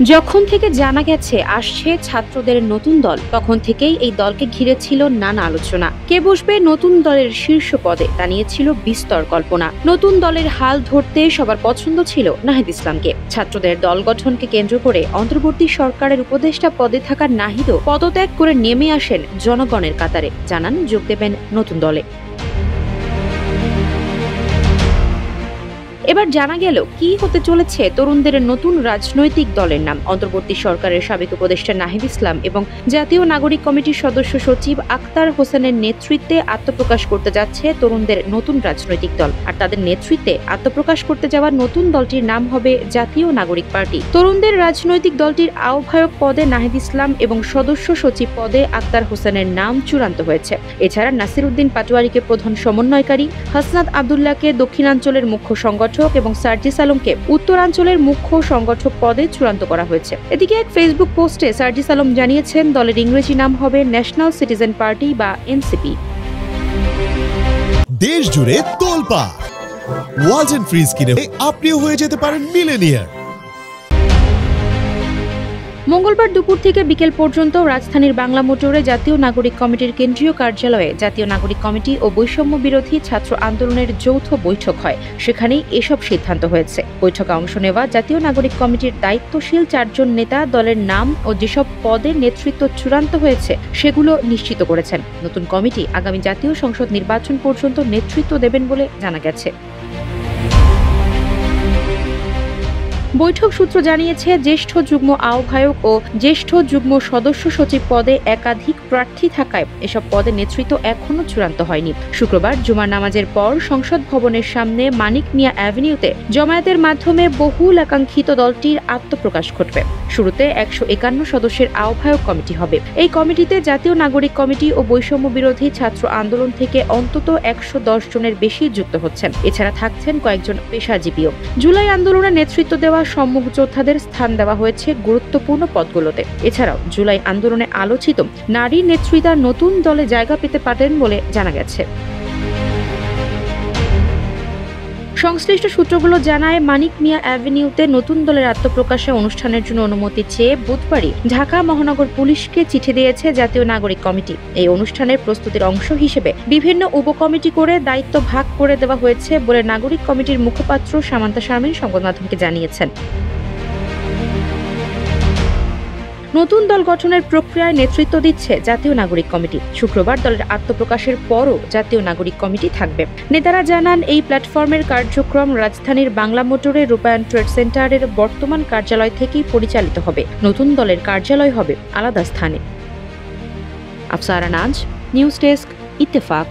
যখন থেকে জানা গেছে আসছে ছাত্রদের নতুন দল, তখন থেকেই এই দলকে ঘিরে ছিল নানা আলোচনা। কে বসবে নতুন দলের শীর্ষ পদে তা নিয়ে ছিল বিস্তর কল্পনা। নতুন দলের হাল ধরতে সবার পছন্দ ছিল নাহিদ ইসলামকে। ছাত্রদের দল গঠনকে কেন্দ্র করে অন্তর্বর্তী সরকারের উপদেষ্টা পদে থাকা নাহিদও পদত্যাগ করে নেমে আসেন জনগণের কাতারে, জানান যোগ দেবেন নতুন দলে। এবার জানা গেল কি হতে চলেছে তরুণদের নতুন রাজনৈতিক দলের নাম। অন্তর্বর্তী সরকারের সাবেক উপদেষ্টা নাহিদ ইসলাম এবং জাতীয় নাগরিক কমিটির সদস্য সচিব আক্তার হোসেনের নেতৃত্বে আত্মপ্রকাশ করতে যাচ্ছে তরুণদের নতুন রাজনৈতিক দল। আর তাদের নেতৃত্বে আত্মপ্রকাশ করতে যাওয়া নতুন দলটির নাম হবে জাতীয় নাগরিক পার্টি। তরুণদের রাজনৈতিক দলটির আহ্বায়ক পদে নাহিদ ইসলাম এবং সদস্য সচিব পদে আক্তার হোসেনের নাম চূড়ান্ত হয়েছে। এছাড়া নাসির উদ্দিন পাটোয়ারীকে প্রধান সমন্বয়কারী, হাসনাত আবদুল্লাহকে দক্ষিণাঞ্চলের মুখ্য সংগঠক এবং সার্জিস আলমকে উত্তরাঞ্চলের মুখ্য সংগঠক পদে চূড়ান্ত করা হয়েছে। এদিকে এক ফেসবুক পোস্টে সার্জিস আলম জানিয়েছেন দলের ইংরেজি নাম হবে ন্যাশনাল সিটিজেন পার্টি বা এনসিপি। দেশ জুড়ে তোলপাড় ওয়ালটন ফ্রিজ কিনে আপনিও হয়ে যেতে পারেন মিলেনিয়ার। মঙ্গলবার দুপুর থেকে বিকেল পর্যন্ত রাজধানীর বাংলা মোটরে জাতীয় নাগরিক কমিটির কেন্দ্রীয় কার্যালয়ে জাতীয় নাগরিক কমিটি ও বৈষম্য বিরোধী ছাত্র আন্দোলনের যৌথ বৈঠক হয়। সেখানেই এসব সিদ্ধান্ত হয়েছে। বৈঠকে অংশ নেওয়া জাতীয় নাগরিক কমিটির দায়িত্বশীল 4 জন নেতা দলের নাম ও যেসব পদের নেতৃত্ব চূড়ান্ত হয়েছে সেগুলো নিশ্চিত করেছেন। নতুন কমিটি আগামী জাতীয় সংসদ নির্বাচন পর্যন্ত নেতৃত্ব দেবেন বলে জানা গেছে। বৈঠক সূত্র জানিয়েছে জ্যেষ্ঠ যুগ্ম আহ্বায়ক ও জ্যেষ্ঠ যুগ্ম সদস্য সচিব পদে একাধিক প্রার্থী থাকায় এসব পদের নেতৃত্ব এখনো চূড়ান্ত হয়নি। শুক্রবার জুমার নামাজের পর সংসদ ভবনের সামনে মানিক মিয়া অ্যাভিনিউতে জমায়েতের মাধ্যমে বহুল আকাঙ্ক্ষিত দলটির আত্মপ্রকাশ ঘটবে। শুরুতে 151 সদস্যের আহ্বায়ক কমিটি হবে। এই কমিটিতে জাতীয় নাগরিক কমিটি ও বৈষম্য বিরোধী ছাত্র আন্দোলন থেকে অন্তত 110 জনের বেশি যুক্ত হচ্ছেন। এছাড়া থাকছেন কয়েকজন পেশাজীবীও। জুলাই আন্দোলনের নেতৃত্ব দেওয়া সম্মুখ যোদ্ধাদের স্থান দেওয়া হয়েছে গুরুত্বপূর্ণ পদগুলোতে। এছাড়াও জুলাই আন্দোলনে আলোচিত নারী নেতৃত্বা নতুন দলে জায়গা পেতে পারেন বলে জানা গেছে। সংশ্লিষ্ট সূত্রগুলো জানায় মানিক মিয়া অ্যাভিনিউতে নতুন দলের আত্মপ্রকাশে অনুষ্ঠানের জন্য অনুমতি চেয়ে বুধবারই ঢাকা মহানগর পুলিশকে চিঠি দিয়েছে জাতীয় নাগরিক কমিটি। এই অনুষ্ঠানের প্রস্তুতির অংশ হিসেবে বিভিন্ন উপকমিটি করে দায়িত্ব ভাগ করে দেওয়া হয়েছে বলে নাগরিক কমিটির মুখপাত্র সামান্তা শারমিন সংবাদ মাধ্যমকে জানিয়েছেন। নতুন দল গঠনের প্রক্রিয়ায় নেতৃত্ব দিচ্ছে জাতীয় নাগরিক কমিটি। শুক্রবার দলের আত্মপ্রকাশের পরও জাতীয় নাগরিক কমিটি থাকবে। নেতারা জানান এই প্ল্যাটফর্মের কার্যক্রম রাজধানীর বাংলা মোটরে রূপায়ণ ট্রেড সেন্টারের বর্তমান কার্যালয় থেকেই পরিচালিত হবে। নতুন দলের কার্যালয় হবে আলাদা স্থানে। আফসারা নাজ, নিউজ ডেস্ক, ইত্তেফাক।